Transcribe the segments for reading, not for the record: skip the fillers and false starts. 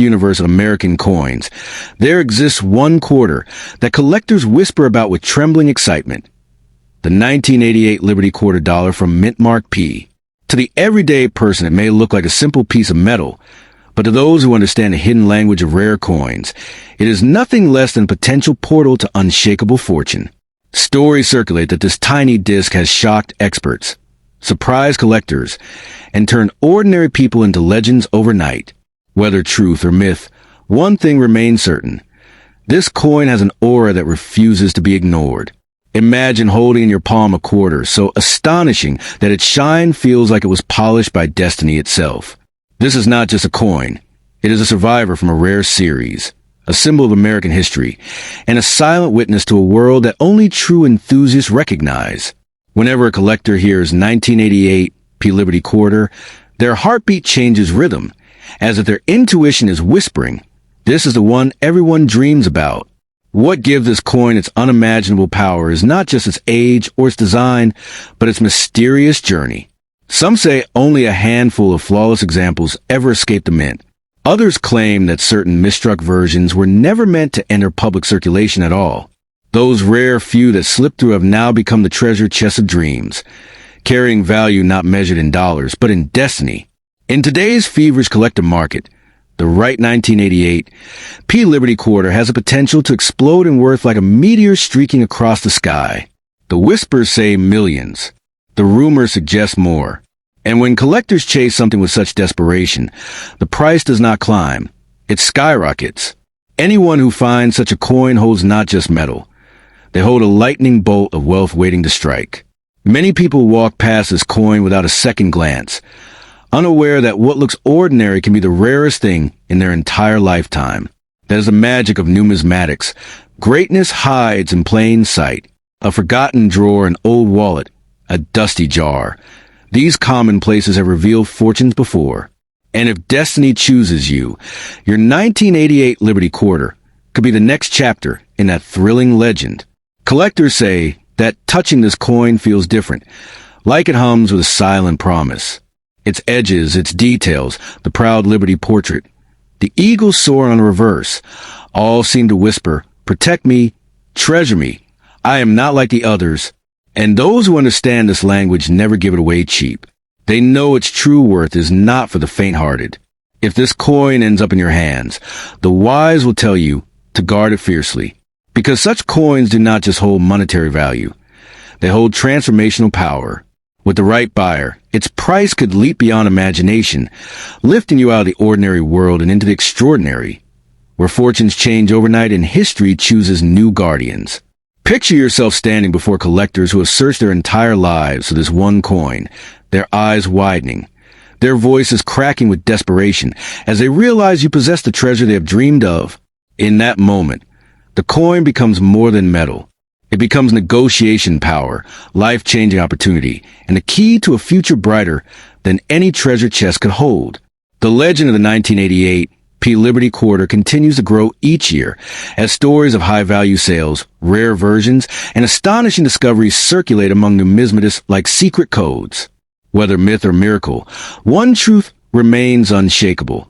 universe of American coins, there exists one quarter that collectors whisper about with trembling excitement. The 1988 Liberty Quarter Dollar from Mint Mark P. To the everyday person, it may look like a simple piece of metal, but to those who understand the hidden language of rare coins, it is nothing less than a potential portal to unshakable fortune. Stories circulate that this tiny disc has shocked experts, surprised collectors, and turned ordinary people into legends overnight. Whether truth or myth, one thing remains certain. This coin has an aura that refuses to be ignored. Imagine holding in your palm a quarter so astonishing that its shine feels like it was polished by destiny itself. This is not just a coin. It is a survivor from a rare series, a symbol of American history, and a silent witness to a world that only true enthusiasts recognize. Whenever a collector hears 1988 P. Liberty Quarter, their heartbeat changes rhythm, as if their intuition is whispering, "This is the one everyone dreams about." What gives this coin its unimaginable power is not just its age or its design, but its mysterious journey. Some say only a handful of flawless examples ever escaped the mint. Others claim that certain misstruck versions were never meant to enter public circulation at all. Those rare few that slipped through have now become the treasure chest of dreams, carrying value not measured in dollars, but in destiny. In today's feverish collector market, the right 1988 P. Liberty Quarter has a potential to explode in worth like a meteor streaking across the sky. The whispers say millions. The rumors suggest more. And when collectors chase something with such desperation, the price does not climb. It skyrockets. Anyone who finds such a coin holds not just metal. They hold a lightning bolt of wealth waiting to strike. Many people walk past this coin without a second glance, unaware that what looks ordinary can be the rarest thing in their entire lifetime. That is the magic of numismatics. Greatness hides in plain sight. A forgotten drawer, an old wallet, a dusty jar. These commonplaces have revealed fortunes before. And if destiny chooses you, your 1988 Liberty Quarter could be the next chapter in that thrilling legend. Collectors say that touching this coin feels different, like it hums with a silent promise. Its edges, its details, the proud Liberty portrait, the eagle soar on the reverse, all seem to whisper, "Protect me, treasure me. I am not like the others." And those who understand this language never give it away cheap. They know its true worth is not for the faint-hearted. If this coin ends up in your hands, the wise will tell you to guard it fiercely, because such coins do not just hold monetary value. They hold transformational power. With the right buyer, its price could leap beyond imagination, lifting you out of the ordinary world and into the extraordinary, where fortunes change overnight and history chooses new guardians. Picture yourself standing before collectors who have searched their entire lives for this one coin, their eyes widening, their voices cracking with desperation as they realize you possess the treasure they have dreamed of. In that moment, the coin becomes more than metal. It becomes negotiation power, life-changing opportunity, and the key to a future brighter than any treasure chest could hold. The legend of the 1988 P. Liberty Quarter continues to grow each year as stories of high-value sales, rare versions, and astonishing discoveries circulate among numismatists like secret codes. Whether myth or miracle, one truth remains unshakable.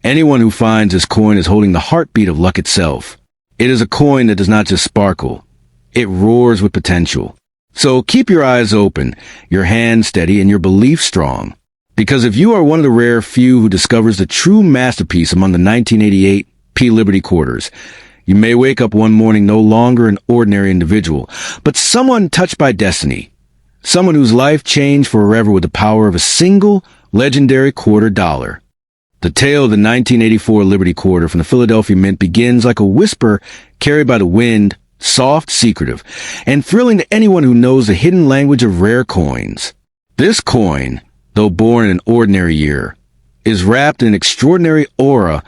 Anyone who finds this coin is holding the heartbeat of luck itself. It is a coin that does not just sparkle. It roars with potential. So keep your eyes open, your hands steady, and your belief strong. Because if you are one of the rare few who discovers the true masterpiece among the 1988 P. Liberty Quarters, you may wake up one morning no longer an ordinary individual, but someone touched by destiny. Someone whose life changed forever with the power of a single, legendary quarter dollar. The tale of the 1984 Liberty Quarter from the Philadelphia Mint begins like a whisper carried by the wind, soft, secretive, and thrilling to anyone who knows the hidden language of rare coins. This coin, though born in an ordinary year, is wrapped in an extraordinary aura,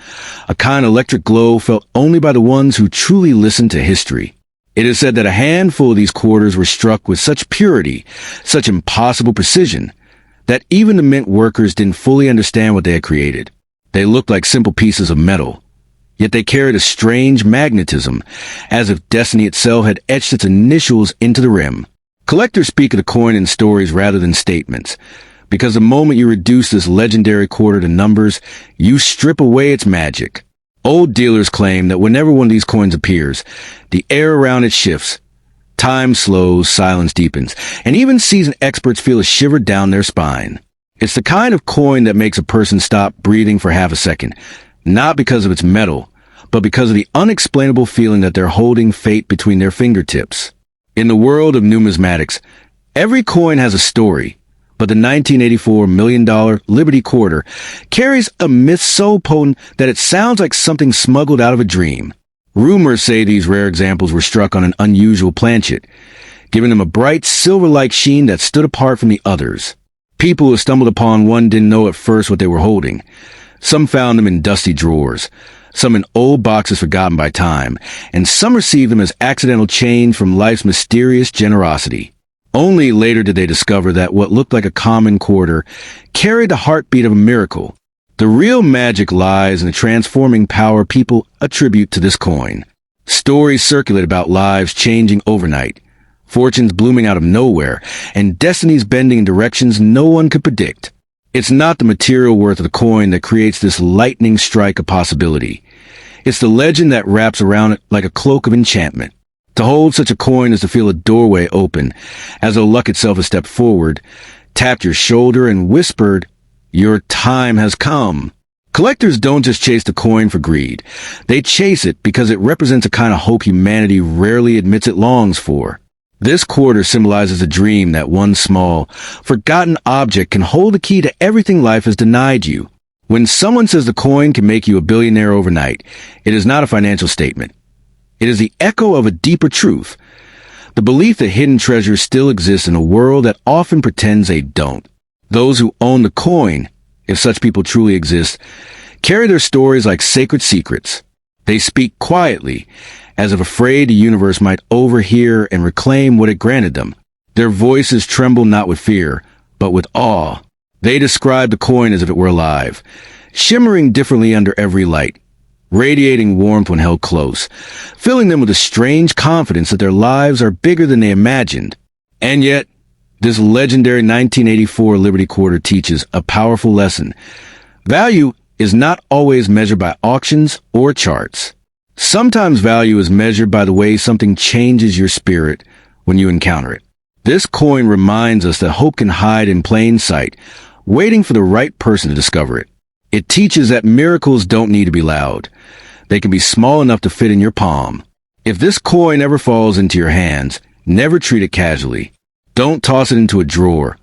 a kind of electric glow felt only by the ones who truly listen to history. It is said that a handful of these quarters were struck with such purity, such impossible precision, that even the mint workers didn't fully understand what they had created. They looked like simple pieces of metal, yet they carried a strange magnetism, as if destiny itself had etched its initials into the rim. Collectors speak of the coin in stories rather than statements, Because the moment you reduce this legendary quarter to numbers, you strip away its magic. Old dealers claim that whenever one of these coins appears, the air around it shifts. Time slows, silence deepens, and even seasoned experts feel a shiver down their spine. It's the kind of coin that makes a person stop breathing for half a second, not because of its metal, but because of the unexplainable feeling that they're holding fate between their fingertips. In the world of numismatics, every coin has a story, but the 1984 $1 million Liberty Quarter carries a myth so potent that it sounds like something smuggled out of a dream. Rumors say these rare examples were struck on an unusual planchet, giving them a bright silver-like sheen that stood apart from the others. People who stumbled upon one didn't know at first what they were holding. Some found them in dusty drawers, some in old boxes forgotten by time, and some received them as accidental change from life's mysterious generosity. Only later did they discover that what looked like a common quarter carried the heartbeat of a miracle. The real magic lies in the transforming power people attribute to this coin. Stories circulate about lives changing overnight, fortunes blooming out of nowhere, and destinies bending in directions no one could predict. It's not the material worth of the coin that creates this lightning strike of possibility. It's the legend that wraps around it like a cloak of enchantment. To hold such a coin is to feel a doorway open, as though luck itself has stepped forward, tapped your shoulder, and whispered, "Your time has come." Collectors don't just chase the coin for greed. They chase it because it represents a kind of hope humanity rarely admits it longs for. This quarter symbolizes a dream that one small, forgotten object can hold the key to everything life has denied you. When someone says the coin can make you a billionaire overnight, it is not a financial statement. It is the echo of a deeper truth, the belief that hidden treasures still exist in a world that often pretends they don't. Those who own the coin, if such people truly exist, carry their stories like sacred secrets. They speak quietly, as if afraid the universe might overhear and reclaim what it granted them. Their voices tremble not with fear, but with awe. They describe the coin as if it were alive, shimmering differently under every light, radiating warmth when held close, filling them with a strange confidence that their lives are bigger than they imagined. And yet, this legendary 1984 Liberty Quarter teaches a powerful lesson. Value is not always measured by auctions or charts. Sometimes value is measured by the way something changes your spirit when you encounter it. This coin reminds us that hope can hide in plain sight, waiting for the right person to discover it. It teaches that miracles don't need to be loud. They can be small enough to fit in your palm. If this coin ever falls into your hands, never treat it casually. Don't toss it into a drawer.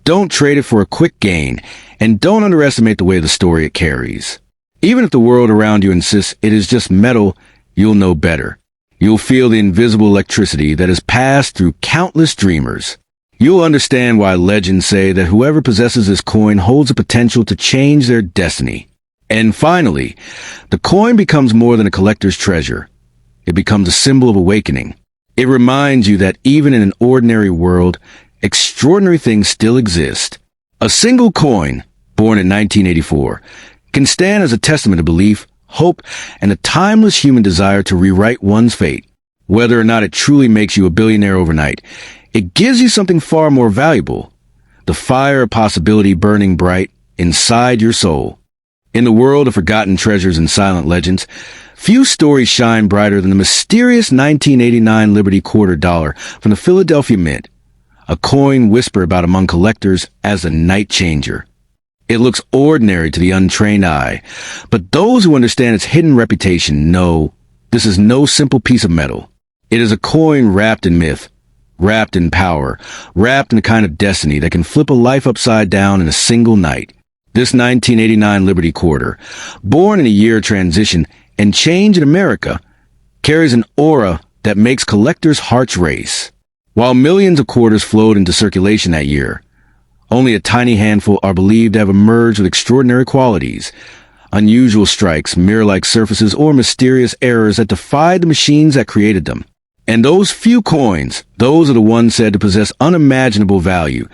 Don't trade it for a quick gain, and don't underestimate the weight of the story it carries. Even if the world around you insists it is just metal, you'll know better. You'll feel the invisible electricity that has passed through countless dreamers. You'll understand why legends say that whoever possesses this coin holds the potential to change their destiny. And finally, the coin becomes more than a collector's treasure. It becomes a symbol of awakening. It reminds you that even in an ordinary world, extraordinary things still exist. A single coin, born in 1984, can stand as a testament to belief, hope, and a timeless human desire to rewrite one's fate. Whether or not it truly makes you a billionaire overnight, it gives you something far more valuable, the fire of possibility burning bright inside your soul. In the world of forgotten treasures and silent legends, few stories shine brighter than the mysterious 1989 Liberty Quarter dollar from the Philadelphia Mint, a coin whispered about among collectors as a night changer. It looks ordinary to the untrained eye, but those who understand its hidden reputation know this is no simple piece of metal. It is a coin wrapped in myth, wrapped in power, wrapped in a kind of destiny that can flip a life upside down in a single night. This 1989 Liberty Quarter, born in a year of transition and change in America, carries an aura that makes collectors' hearts race. While millions of quarters flowed into circulation that year, only a tiny handful are believed to have emerged with extraordinary qualities, unusual strikes, mirror-like surfaces, or mysterious errors that defied the machines that created them. And those few coins, those are the ones said to possess unimaginable value,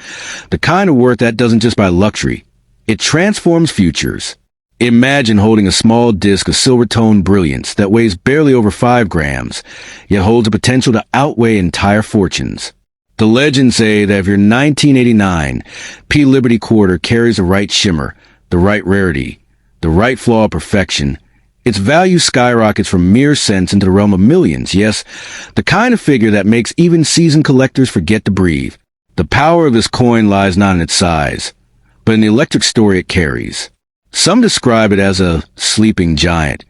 the kind of worth that doesn't just buy luxury, it transforms futures. Imagine holding a small disc of silver-toned brilliance that weighs barely over 5 grams, yet holds the potential to outweigh entire fortunes. The legends say that if your 1989 P Liberty quarter carries the right shimmer, the right rarity, the right flaw of perfection, its value skyrockets from mere cents into the realm of millions. Yes, the kind of figure that makes even seasoned collectors forget to breathe. The power of this coin lies not in its size, but in the electric story it carries. Some describe it as a sleeping giant,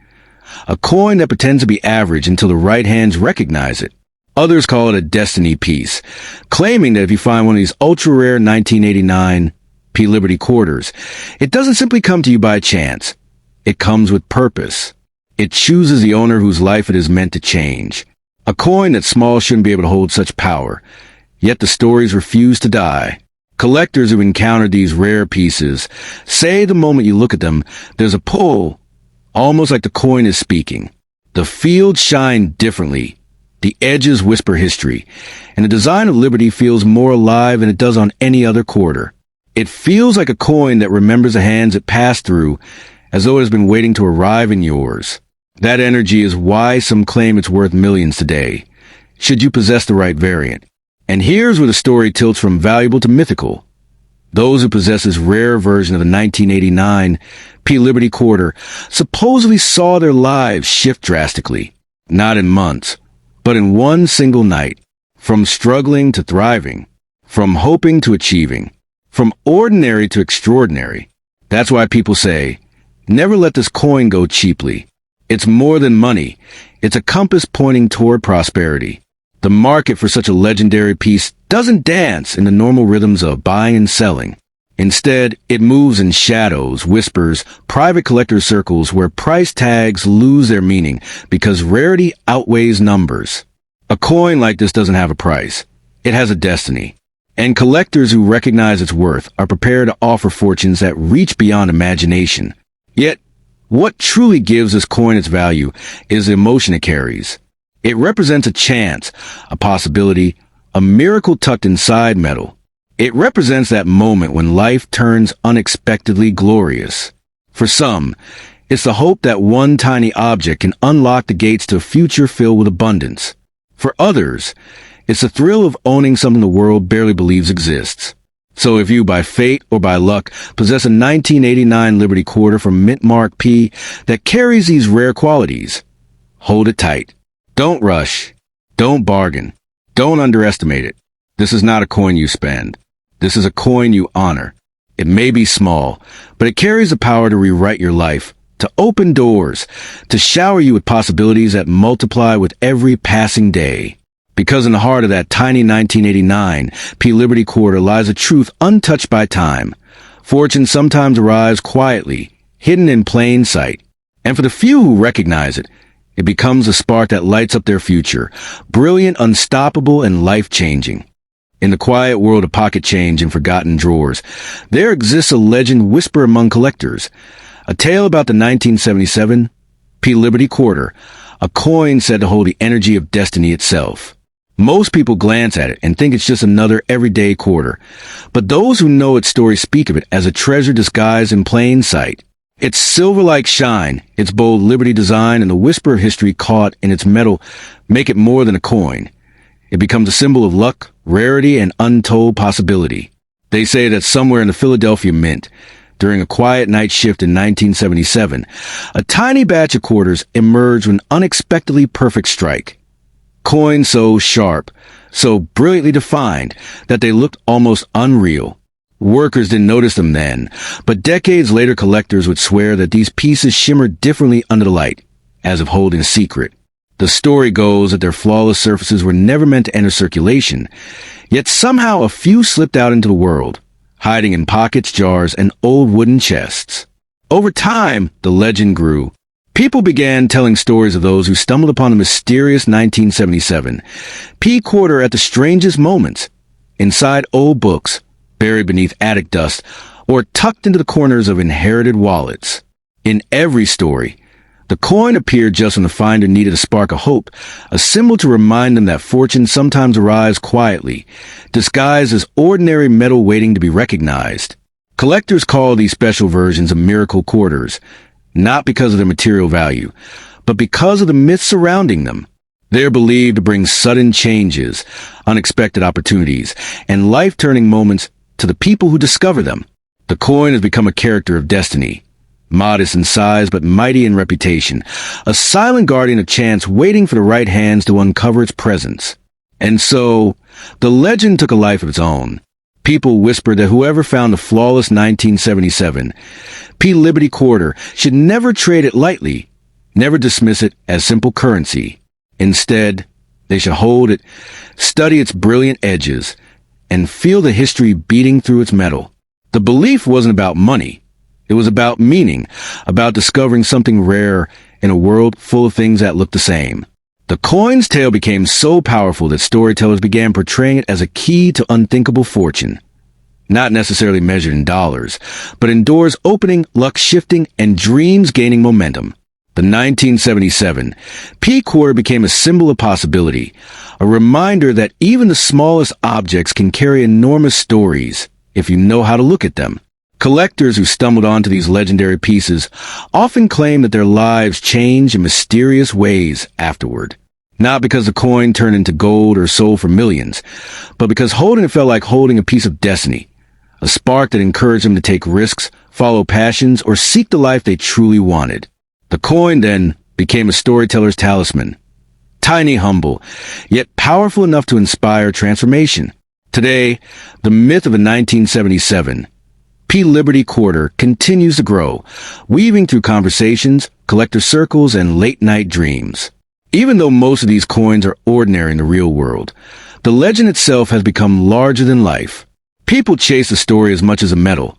a coin that pretends to be average until the right hands recognize it. Others call it a destiny piece, claiming that if you find one of these ultra-rare 1989 P Liberty quarters, it doesn't simply come to you by chance. It comes with purpose. It chooses the owner whose life it is meant to change. A coin that small shouldn't be able to hold such power, yet the stories refuse to die. Collectors who encounter these rare pieces say the moment you look at them, there's a pull, almost like the coin is speaking. The fields shine differently. The edges whisper history, and the design of Liberty feels more alive than it does on any other quarter. It feels like a coin that remembers the hands it passed through, as though it has been waiting to arrive in yours. That energy is why some claim it's worth millions today, should you possess the right variant. And here's where the story tilts from valuable to mythical. Those who possess this rare version of the 1989 P Liberty quarter supposedly saw their lives shift drastically, not in months, but in one single night, from struggling to thriving, from hoping to achieving, from ordinary to extraordinary. That's why people say, never let this coin go cheaply. It's more than money. It's a compass pointing toward prosperity. The market for such a legendary piece doesn't dance in the normal rhythms of buying and selling. Instead, it moves in shadows, whispers, private collector circles where price tags lose their meaning because rarity outweighs numbers. A coin like this doesn't have a price. It has a destiny. And collectors who recognize its worth are prepared to offer fortunes that reach beyond imagination. Yet, what truly gives this coin its value is the emotion it carries. It represents a chance, a possibility, a miracle tucked inside metal. It represents that moment when life turns unexpectedly glorious. For some, it's the hope that one tiny object can unlock the gates to a future filled with abundance. For others, it's the thrill of owning something the world barely believes exists. So if you, by fate or by luck, possess a 1989 Liberty quarter from Mint Mark P that carries these rare qualities, hold it tight. Don't rush. Don't bargain. Don't underestimate it. This is not a coin you spend. This is a coin you honor. It may be small, but it carries the power to rewrite your life, to open doors, to shower you with possibilities that multiply with every passing day. Because in the heart of that tiny 1989 P Liberty quarter lies a truth untouched by time. Fortune sometimes arrives quietly, hidden in plain sight. And for the few who recognize it, it becomes a spark that lights up their future, brilliant, unstoppable, and life-changing. In the quiet world of pocket change and forgotten drawers, there exists a legend whispered among collectors, a tale about the 1977 P Liberty quarter, a coin said to hold the energy of destiny itself. Most people glance at it and think it's just another everyday quarter, but those who know its story speak of it as a treasure disguised in plain sight. Its silver-like shine, its bold Liberty design, and the whisper of history caught in its metal make it more than a coin. It becomes a symbol of luck, rarity, and untold possibility. They say that somewhere in the Philadelphia Mint, during a quiet night shift in 1977, a tiny batch of quarters emerged with an unexpectedly perfect strike. Coins so sharp, so brilliantly defined, that they looked almost unreal. Workers didn't notice them then, but decades later collectors would swear that these pieces shimmered differently under the light, as if holding a secret. The story goes that their flawless surfaces were never meant to enter circulation, yet somehow a few slipped out into the world, hiding in pockets, jars, and old wooden chests. Over time, the legend grew. People began telling stories of those who stumbled upon the mysterious 1977 P quarter at the strangest moments, inside old books, buried beneath attic dust, or tucked into the corners of inherited wallets. In every story, the coin appeared just when the finder needed a spark of hope, a symbol to remind them that fortune sometimes arrives quietly, disguised as ordinary metal waiting to be recognized. Collectors call these special versions of miracle quarters, not because of their material value, but because of the myths surrounding them. They're believed to bring sudden changes, unexpected opportunities, and life-turning moments to the people who discover them. The coin has become a character of destiny, modest in size but mighty in reputation, a silent guardian of chance waiting for the right hands to uncover its presence. And so, the legend took a life of its own. People whispered that whoever found the flawless 1977 P. Liberty Quarter should never trade it lightly, never dismiss it as simple currency. Instead, they should hold it, study its brilliant edges, and feel the history beating through its metal. The belief wasn't about money. It was about meaning, about discovering something rare in a world full of things that look the same. The coin's tale became so powerful that storytellers began portraying it as a key to unthinkable fortune. Not necessarily measured in dollars, but in doors opening, luck shifting, and dreams gaining momentum. The 1977 P quarter became a symbol of possibility, a reminder that even the smallest objects can carry enormous stories if you know how to look at them. Collectors who stumbled onto these legendary pieces often claim that their lives changed in mysterious ways afterward. Not because the coin turned into gold or sold for millions, but because holding it felt like holding a piece of destiny, a spark that encouraged them to take risks, follow passions, or seek the life they truly wanted. The coin then became a storyteller's talisman. Tiny, humble, yet powerful enough to inspire transformation. Today, the myth of a 1977 P. Liberty Quarter continues to grow, weaving through conversations, collector circles, and late-night dreams. Even though most of these coins are ordinary in the real world, the legend itself has become larger than life. People chase the story as much as a medal,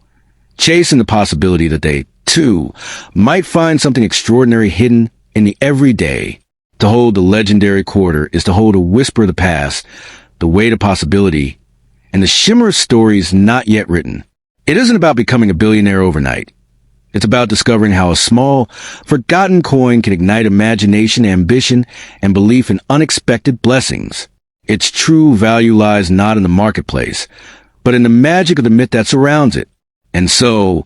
chasing the possibility that they, too, might find something extraordinary hidden in the everyday. To hold the legendary quarter is to hold a whisper of the past, the weight of possibility, and the shimmer of stories not yet written. It isn't about becoming a billionaire overnight. It's about discovering how a small, forgotten coin can ignite imagination, ambition, and belief in unexpected blessings. Its true value lies not in the marketplace, but in the magic of the myth that surrounds it. And so,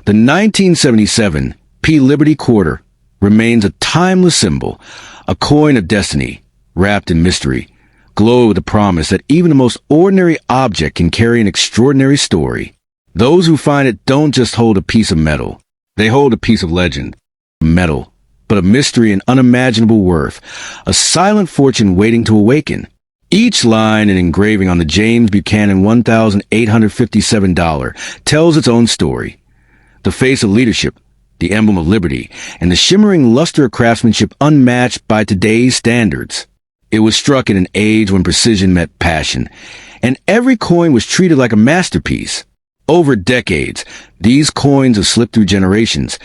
the 1977 P. Liberty Quarter remains a timeless symbol, a coin of destiny, wrapped in mystery, glowing with the promise that even the most ordinary object can carry an extraordinary story. Those who find it don't just hold a piece of metal. They hold a piece of legend. Metal, but a mystery and unimaginable worth, a silent fortune waiting to awaken. Each line and engraving on the James Buchanan $1,857 tells its own story. The face of leadership, the emblem of liberty, and the shimmering luster of craftsmanship unmatched by today's standards. It was struck in an age when precision met passion, and every coin was treated like a masterpiece. Over decades, these coins have slipped through generations,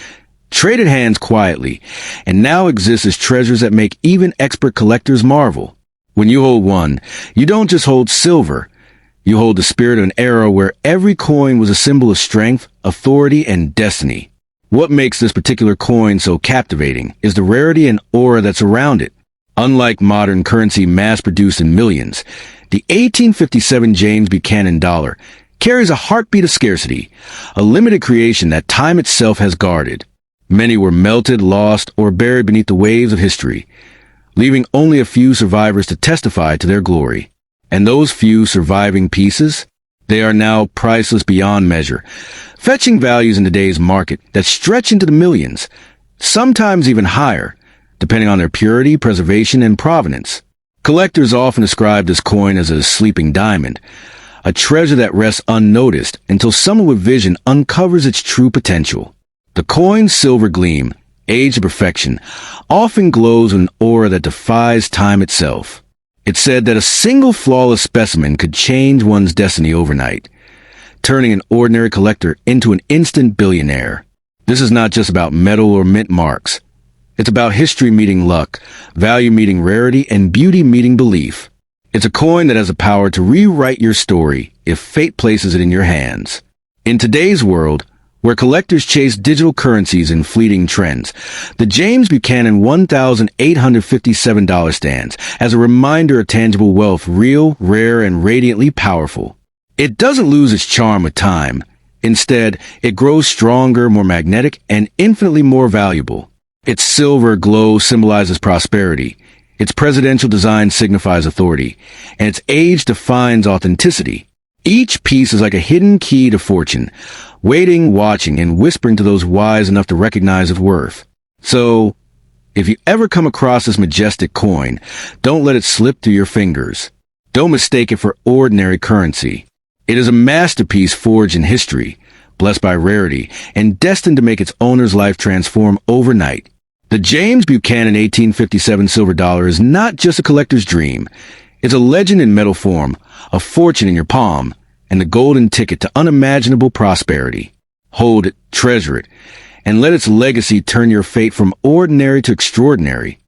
traded hands quietly, and now exist as treasures that make even expert collectors marvel. When you hold one, you don't just hold silver. You hold the spirit of an era where every coin was a symbol of strength, authority, and destiny. What makes this particular coin so captivating is the rarity and aura that's around it. Unlike modern currency mass-produced in millions, the 1857 James Buchanan dollar carries a heartbeat of scarcity, a limited creation that time itself has guarded. Many were melted, lost, or buried beneath the waves of history, leaving only a few survivors to testify to their glory. And those few surviving pieces, they are now priceless beyond measure, fetching values in today's market that stretch into the millions, sometimes even higher, depending on their purity, preservation, and provenance. Collectors often describe this coin as a sleeping diamond, a treasure that rests unnoticed until someone with vision uncovers its true potential. The coin's silver gleam, aged to perfection, often glows with an aura that defies time itself. It's said that a single flawless specimen could change one's destiny overnight, turning an ordinary collector into an instant billionaire. This is not just about metal or mint marks. It's about history meeting luck, value meeting rarity, and beauty meeting belief. It's a coin that has the power to rewrite your story if fate places it in your hands. In today's world, where collectors chase digital currencies and fleeting trends, the James Buchanan $1,857 stands as a reminder of tangible wealth, real, rare, and radiantly powerful. It doesn't lose its charm with time. Instead, it grows stronger, more magnetic, and infinitely more valuable. Its silver glow symbolizes prosperity, Its presidential design signifies authority, and its age defines authenticity. Each piece is like a hidden key to fortune, waiting, watching, and whispering to those wise enough to recognize its worth. So, if you ever come across this majestic coin, don't let it slip through your fingers. Don't mistake it for ordinary currency. It is a masterpiece forged in history, blessed by rarity, and destined to make its owner's life transform overnight. The James Buchanan 1857 silver dollar is not just a collector's dream. It's a legend in metal form, a fortune in your palm, and the golden ticket to unimaginable prosperity. Hold it, treasure it, and let its legacy turn your fate from ordinary to extraordinary.